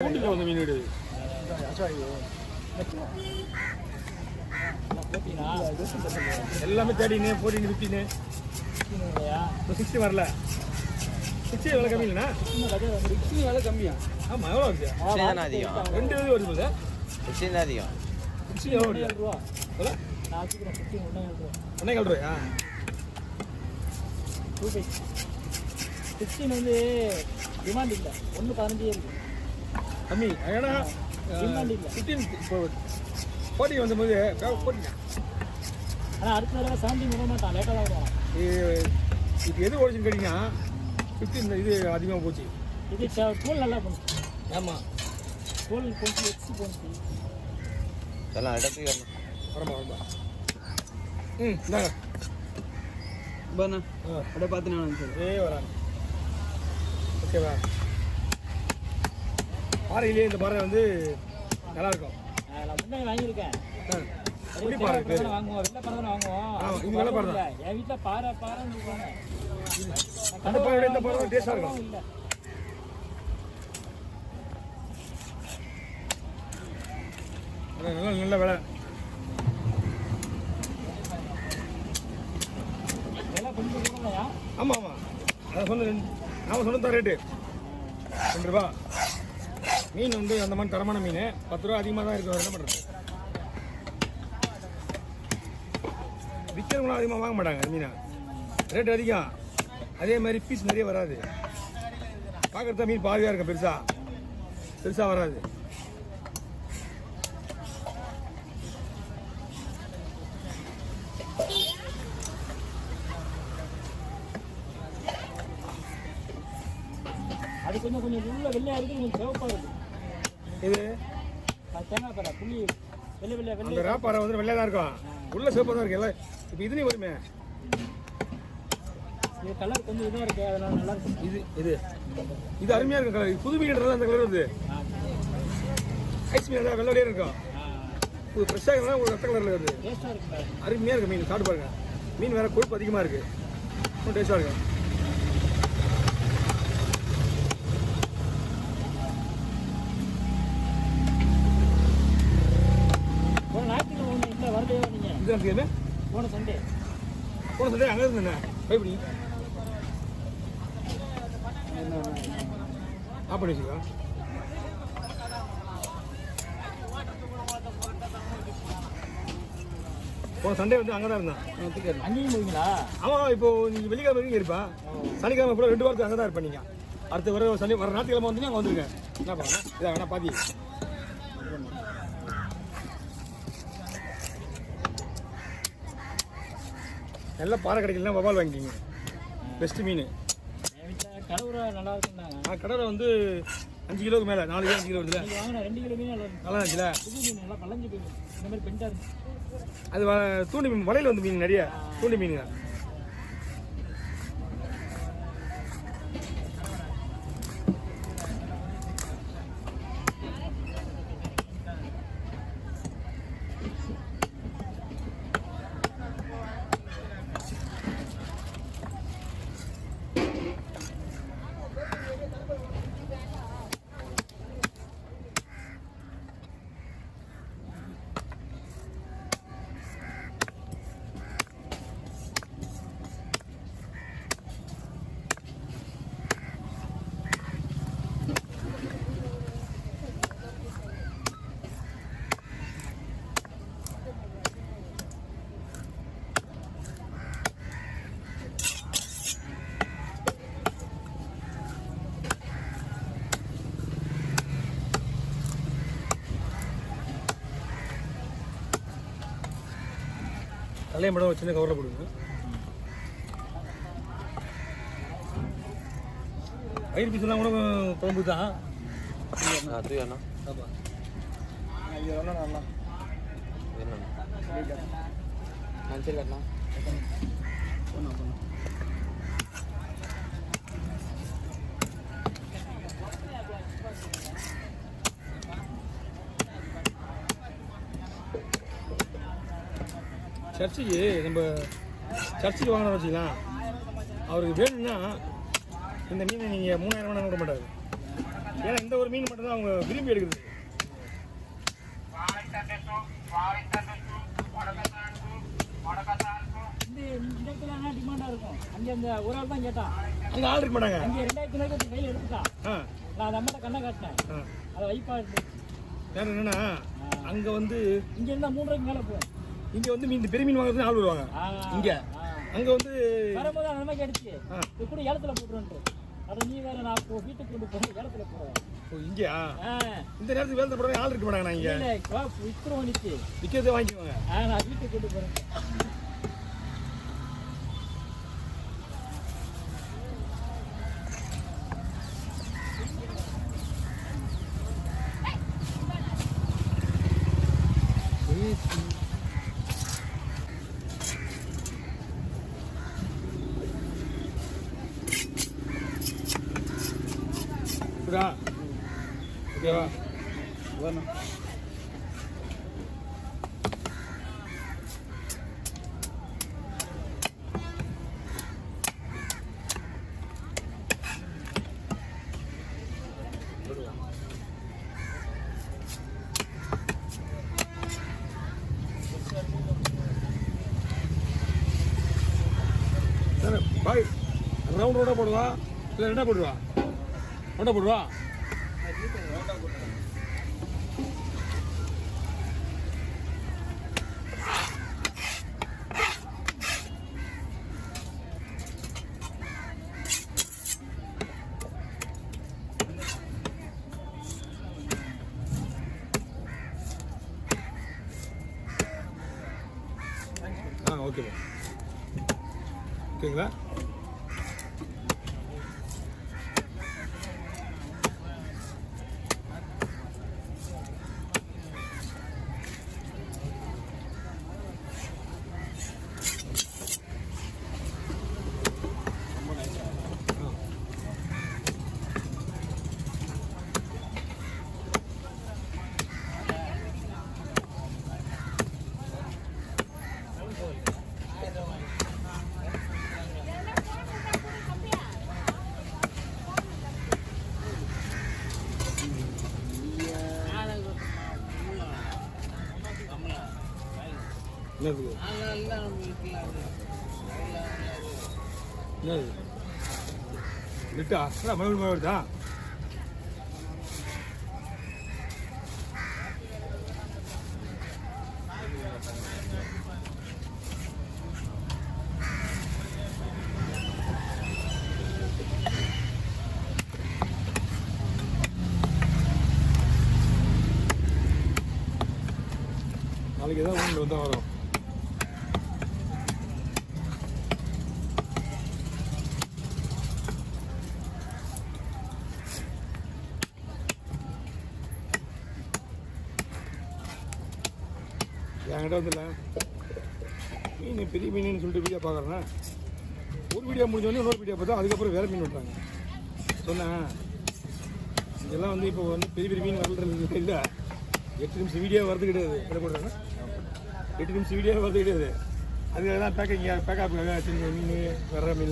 வந்து மீன் விடுது எல்லாமே தேடினு போட்டின்னு விட்டினு 60 வரல 60 எவ்வளோ கம்மி இல்லைண்ணா 60 வேலை கம்மியா ஆமாம் எவ்வளோ வருது அதிகம் 2 இது வருது போது 60 தான் அதிகம் 60 எவ்வளோ வருது ரூபா எவ்வளோ நான் வச்சுக்கிறேன் 15 1.5 ரூபாயா 16 வந்து டிமாண்ட் இல்லை 1.15 இருக்கு கம்மி ஏன்னா டிமாண்ட் இல்லை 15 இப்போ போட்டி வந்தபோது போட்டிங்க ஆனால் அடுத்த தடவை 17 விட மாட்டான் லேட்டாக தான் வருவான் இப்போ எது ஓடிச்சுன்னு கேட்டிங்கன்னா 15 இது அதிகமாக போச்சு இது தோல் நல்லா பண்ணுச்சு ஆமாம் தோல் கொஞ்சம் எக்ஸு போச்சு எல்லாம் இடத்துக்கு வரமா வரமா இந்தாங்க பாண்ணா அப்படியே பார்த்து நான் சரி வராங்க ஓகேவா பாறையிலே இந்த பாறை வந்து நல்லாயிருக்கும் நான் முன்னாடி வாங்கியிருக்கேன் புளி பாறை பேர் வாங்குவோம் வெள்ளை பாறை தானே வாங்குவோம் ஆமாம் இது வெள்ளை பாறை தான் என் வீட்டில் பாறைன்னு சொல்லுவாங்க அந்த பாறையோட இந்த பாறை டேஸ்ட்டாக இருக்கும் இல்லை நல்ல நல்ல விலை விலை கொஞ்சம் கூடலையா ஆமாம் ஆமாம் அதை சொன்ன நான் சொன்னதான் ரேட்டு 2 ரூபா மீன் வந்து அந்த மாதிரி தரமான மீன் 10 ரூபா அதிகமாக தான் இருக்குது என்ன பண்ணுறது விற்கிறவங்களும் அதிகமாக வாங்க மாட்டாங்க அந்த மீனை ரேட்டு அதிகம் அதே மாதிரி பீஸ் நிறைய வராது பார்க்குறதா மீன் பாதியாக இருக்கும் பெருசாக வராது அது கொஞ்சம் உள்ள வெள்ளையாக இருக்குது கொஞ்சம் சிவப்பாக இருக்குது இது தேங்காய் பாறை புளி வெள்ளை அந்த ராப்பாறை வந்து வெள்ளையாக தான் இருக்கும் உள்ள சிவப்பாக தான் இருக்கு எல்லாம் இப்போ இதுலேயும் வருமே இது கலர் கொஞ்சம் இதாக இருக்குது அதனால நல்லா இருக்கும் இது அருமையாக இருக்கும் கலர் புது மீன்ன்றது அந்த கலர் வருது ஐஸ் மீன் தான் வெள்ளையே இருக்கும் இது ஃப்ரெஷ்ஷாக இருந்தால் ஒரு ரத்த கலரில் வருது டேஸ்ட்டாக இருக்குது அருமையாக இருக்குது மீன் சாப்பிட்டு பாருங்க மீன் வேறு கொழுப்பு அதிகமாக இருக்குது ரொம்ப டேஸ்ட்டாக இருக்கும் போன ஞாயிற்றுக்கிழமை ஒன்று இல்லை வரலையோ நீங்கள் இது எனக்கு என்ன போன சண்டே அங்கே இருந்தேன் பயப்படி ஆஃப் பண்ணி வச்சுக்கோ போன சண்டே வந்து அங்கே தான் இருந்தேன் அங்கேயும் போவீங்களா ஆமாம் இப்போ நீங்கள் வெள்ளிக்கிழமை வரைக்கும் இருப்பா சனிக்கிழமை கூட 2 வாரத்துக்கு அங்கே தான் இருப்பேன் நீங்கள் அடுத்த வர ஞாயிற்றுக்கிழமை வந்தீங்க அங்கே வந்துருங்க என்ன பண்ணலாம் இதை வேணா பாதி நல்ல பாறை கிடைக்கலாம் வவால் வாங்கிக்கிங்க பெஸ்ட்டு மீன் என் வீட்டில் கடவுரை நல்லா இருக்குன்னாங்க கடலை வந்து 5 கிலோவுக்கு மேலே 4 கிலோ 5 கிலோ வருதுல நீங்கள் வாங்கினா 2 கிலோ மீன் நல்லா இருக்கும் நல்லா இருந்துச்சுல புது மீன் நல்லா பழஞ்சு போய் இந்த மாதிரி பெண்டாக இருந்துச்சு அது தூண்டி மீன் வலையில் வந்து மீன் நிறைய தூண்டி மீனுங்க தலையை மட்டும் ஒரு சின்ன கவரில் போடுங்க வயிறு பீஸ்லாம் கூட குழம்பு தான் அது வேணா ஆமாம் இது எவ்வளோ நல்லா என்ன மஞ்சள் கட்டலாம் ஒன்றும் சர்ச்சுக்கு நம்ம சர்ச்சுக்கு வாங்கின வச்சுக்கலாம் அவருக்கு வேணும்னா இந்த மீனை நீங்கள் 3000 வேணாலும் விட மாட்டாரு ஏன்னா இந்த ஒரு மீன் மட்டும் தான் அவங்க விரும்பி எடுக்குது. இந்த இடத்துல என்ன டிமாண்டாக இருக்கும். அங்கே அந்த ஒரு ஆள் தான் கேட்டான். அங்கே ஆள் இருக்க மாட்டாங்க. அங்கே 2000 கையில் எடுத்துட்டான். நான் அந்த அம்மாட்ட கண்ணை காட்டினேன். அதை வைப்பா வேறு என்னன்னா அங்கே வந்து இங்கே இருந்தால் 3 ரூபாய்க்கு மேலே போகும். இங்கே வந்து மீன் பெரிய மீன் வாங்குறது ஆள் வருவாங்க. இங்கே அங்கே வந்து வரும்போது அந்த மாதிரி அடிச்சு இப்படி ஏலத்தில் போட்டுருன்ட்டு அதை நீ வேற நான் வீட்டுக்கு கொண்டு போய் ஏலத்தில் போடுவேன். இங்கேயா இந்த நேரத்துக்கு வேலை போடுறேன் ஆள் இருக்க மாட்டாங்க. நான் இங்கே விற்கிறோம் நிச்சு விற்கிறதே வாங்கிக்குவாங்க. நான் வீட்டுக்கு கொண்டு போகிறேன். ஓகேவா? வேணும். பாய் ரவுண்ட் ரோடாக போடுவா இல்லை ரெண்டா போடுவா? ரெண்டா போடுவா. ஓகேவா? ஓகேங்களா? என்னது என்னது லிட்டா மறுபடியும் வருதா? நாளைக்கு ஏதாவது ஒன்று வந்தால் வரும். என்கிட்ட வந்துல மீன் பெரிய மீன் சொல்லிட்டு வீடியோ பார்க்குறேன்னா ஒரு வீடியோ முடிஞ்சோடனே இன்னொரு வீடியோ பார்த்தா அதுக்கப்புறம் வேறு மீன் விட்டாங்க. சொன்னேன் இதெல்லாம் வந்து இப்போ வந்து பெரிய பெரிய மீன் வரல இல்லை. 8 நிமிஷம் வீடியோ வரது கிடையாது. என்ன பண்ணுறாங்க 8 நிமிஷம் வீடியோ வரது கிடையாது. அதுக்காக தான் பேக்கப் சின்ன மீன் வர்ற மீன்